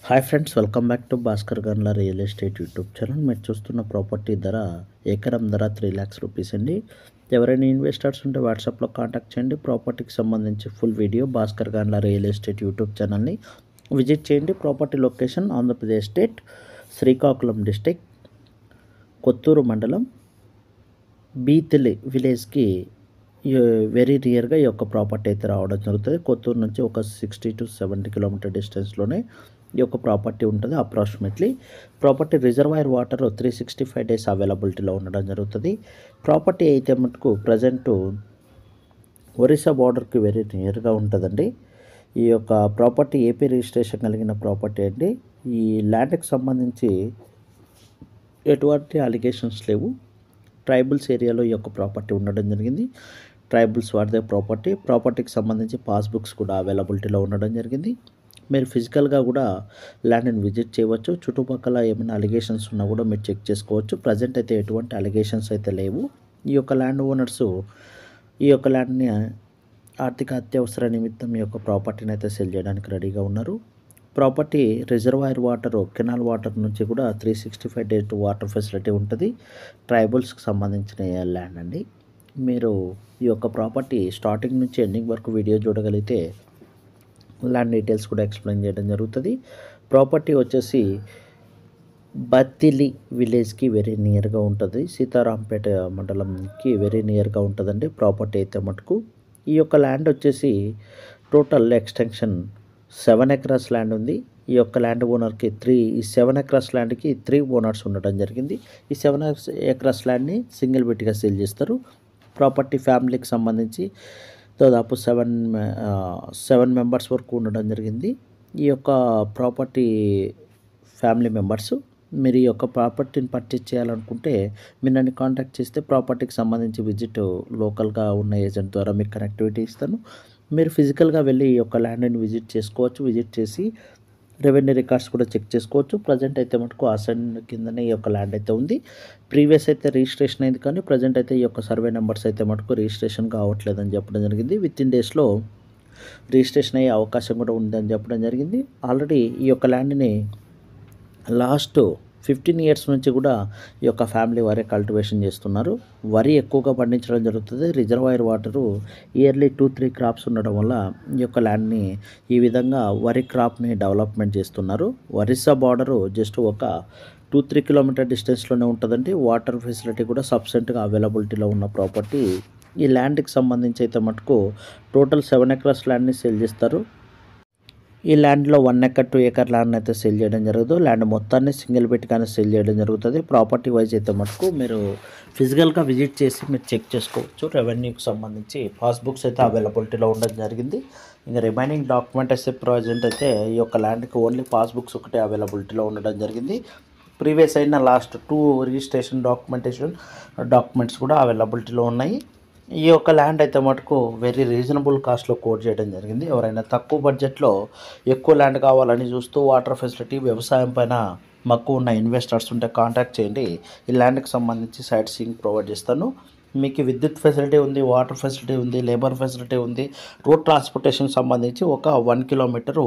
Hi friends, welcome back to Bhaskar గన్ల real estate YouTube channel. మీరు చూస్తున్న ప్రాపర్టీ ధర ఎకరం ధర 3 lakhs రూపీస్ అండి. ఎవరైనా ఇన్వెస్టర్స్ ఉంటే వాట్సాప్లో కాంటాక్ట్ చేయండి. ప్రాపర్టీకి సంబంధించి ఫుల్ వీడియో భాస్కర్ గన్ల రియల్ ఎస్టేట్ యూట్యూబ్ ఛానల్ని విజిట్ చేయండి. Property location Andhra Pradesh state, Srikakulam district, Kothuru మండలం, బీతిలి విలేజ్కి వెరీ రియర్గా ఈ యొక్క ప్రాపర్టీ అయితే రావడం జరుగుతుంది. కొత్తూరు నుంచి ఒక 60 to 70 కిలోమీటర్ డిస్టెన్స్లోనే ఈ యొక్క ప్రాపర్టీ ఉంటుంది. Approximately property reservoir water 365 days అవైలబిలిటీలో ఉండడం జరుగుతుంది. ప్రాపర్టీ అయితే మటుకు ప్రజెంట్ ఒరిస్సా బార్డర్కి వెరీ నియర్గా ఉంటుందండి. ఈ యొక్క ప్రాపర్టీ ఏపీ రిజిస్ట్రేషన్ కలిగిన ప్రాపర్టీ అండి. ఈ ల్యాండ్కి సంబంధించి ఎటువంటి అలిగేషన్స్ లేవు. ట్రైబల్స్ ఏరియాలో ఈ యొక్క ప్రాపర్టీ ఉండడం జరిగింది. ట్రైబల్స్ వాడితే ప్రాపర్టీకి సంబంధించి పాస్బుక్స్ కూడా అవైలబిలిటీలో ఉండడం జరిగింది. మీరు ఫిజికల్గా కూడా ల్యాండ్ని విజిట్ చేయవచ్చు. చుట్టుపక్కల ఏమైనా అలిగేషన్స్ ఉన్నా కూడా మీరు చెక్ చేసుకోవచ్చు. ప్రజెంట్ అయితే ఎటువంటి అలిగేషన్స్ అయితే లేవు. ఈ యొక్క ల్యాండ్ ఓనర్సు ఈ యొక్క ల్యాండ్ని ఆర్థిక అత్యవసర నిమిత్తం ఈ యొక్క ప్రాపర్టీని అయితే సెల్ చేయడానికి రెడీగా ఉన్నారు. Property reservoir water, canal water నుంచి కూడా 365 days వాటర్ ఫెసిలిటీ ఉంటుంది. ట్రైబల్స్కి సంబంధించిన ల్యాండ్ అండి. మీరు ఈ యొక్క ప్రాపర్టీ స్టార్టింగ్ నుంచి ఎండింగ్ వరకు వీడియో చూడగలిగితే ల్యాండ్ డీటెయిల్స్ కూడా ఎక్స్ప్లెయిన్ చేయడం జరుగుతుంది. ప్రాపర్టీ వచ్చేసి బత్తిలి విలేజ్కి వెరీ నియర్గా ఉంటుంది. సీతారాంపేట మండలంకి వెరీ నియర్గా ఉంటుందండి ప్రాపర్టీ అయితే మటుకు. ఈ యొక్క ల్యాండ్ వచ్చేసి టోటల్ ఎక్స్టెన్షన్ 7 acres ల్యాండ్ ఉంది. ఈ యొక్క ల్యాండ్ ఓనర్కి 7 acres ల్యాండ్కి 3 ఓనర్స్ ఉండడం జరిగింది. ఈ 7 acres ల్యాండ్ని సింగిల్ బిట్గా సేల్ చేస్తారు. ప్రాపర్టీ ఫ్యామిలీకి సంబంధించి దాదాపు 7 మెంబర్స్ వరకు ఉండడం జరిగింది. ఈ యొక్క ప్రాపర్టీ ఫ్యామిలీ మెంబర్స్ మీరు ఈ యొక్క ప్రాపర్టీని పర్చేజ్ చేయాలనుకుంటే మీరు నన్ను కాంటాక్ట్ చేస్తే ప్రాపర్టీకి సంబంధించి విజిట్ లోకల్గా ఉన్న ఏజెంట్ ద్వారా మీకు కనెక్టివిటీ ఇస్తాను. మీరు ఫిజికల్గా వెళ్ళి ఈ యొక్క ల్యాండ్ని విజిట్ చేసుకోవచ్చు. విజిట్ చేసి రెవెన్యూ రికార్డ్స్ కూడా చెక్ చేసుకోవచ్చు. ప్రజెంట్ అయితే మటుకు అసెంట్ కిందనే ఈ యొక్క ల్యాండ్ అయితే ఉంది. ప్రీవియస్ అయితే రిజిస్ట్రేషన్ అయింది, కానీ ప్రజెంట్ అయితే ఈ యొక్క సర్వే నెంబర్స్ అయితే మటుకు రిజిస్ట్రేషన్ కావట్లేదని చెప్పడం జరిగింది. వితిన్ డేస్లో రిజిస్ట్రేషన్ అయ్యే అవకాశం కూడా ఉందని చెప్పడం జరిగింది. ఆల్రెడీ ఈ యొక్క ల్యాండ్ని లాస్ట్ 15 years నుంచి కూడా ఈ యొక్క ఫ్యామిలీ వారే కల్టివేషన్ చేస్తున్నారు. వరి ఎక్కువగా పండించడం జరుగుతుంది. రిజర్వాయర్ వాటరు ఇయర్లీ 2-3 crops ఉండడం వల్ల ఈ యొక్క ల్యాండ్ని ఈ విధంగా వరి క్రాప్ని డెవలప్మెంట్ చేస్తున్నారు. ఒరిస్సా బార్డరు జస్ట్ ఒక 2-3 kilometer డిస్టెన్స్లోనే ఉంటుందండి. వాటర్ ఫెసిలిటీ కూడా సఫిషియెంట్గా అవైలబిలిటీలో ఉన్న ప్రాపర్టీ. ఈ ల్యాండ్కి సంబంధించి అయితే మటుకు టోటల్ 7 acres ల్యాండ్ని సేల్ చేస్తారు. ఈ ల్యాండ్లో 1 acre 2 acre ల్యాండ్ అయితే సేల్ చేయడం జరుగుతుంది. ల్యాండ్ మొత్తాన్ని సింగిల్ బిట్గానే సేల్ చేయడం జరుగుతుంది. ప్రాపర్టీ వైజ్ అయితే మటుకు మీరు ఫిజికల్గా విజిట్ చేసి మీరు చెక్ చేసుకోవచ్చు. రెవెన్యూకి సంబంధించి పాస్బుక్స్ అయితే అవైలబిలిటీలో ఉండడం జరిగింది. ఇంకా రిమైనింగ్ డాక్యుమెంట్ అయితే ప్రజెంట్ అయితే ఈ యొక్క ల్యాండ్కి ఓన్లీ పాస్బుక్స్ ఒకటే అవైలబిలిటీలో ఉండడం జరిగింది. ప్రీవియస్ అయిన లాస్ట్ 2 రిజిస్ట్రేషన్ డాక్యుమెంట్స్ కూడా అవైలబిలిటీలో ఉన్నాయి. ఈ యొక్క ల్యాండ్ అయితే మటుకు వెరీ రీజనబుల్ కాస్ట్లో కోట్ చేయడం జరిగింది. ఎవరైనా తక్కువ బడ్జెట్లో ఎక్కువ ల్యాండ్ కావాలని చూస్తూ వాటర్ ఫెసిలిటీ, వ్యవసాయం పైన మక్కువ ఉన్న ఇన్వెస్టర్స్ ఉంటే కాంటాక్ట్ చేయండి. ఈ ల్యాండ్కి సంబంధించి సైట్ సీయింగ్ ప్రొవైడ్ చేస్తాను. మీకు విద్యుత్ ఫెసిలిటీ ఉంది, వాటర్ ఫెసిలిటీ ఉంది, లేబర్ ఫెసిలిటీ ఉంది. రోడ్ ట్రాన్స్పోర్టేషన్ సంబంధించి ఒక 1 kilometer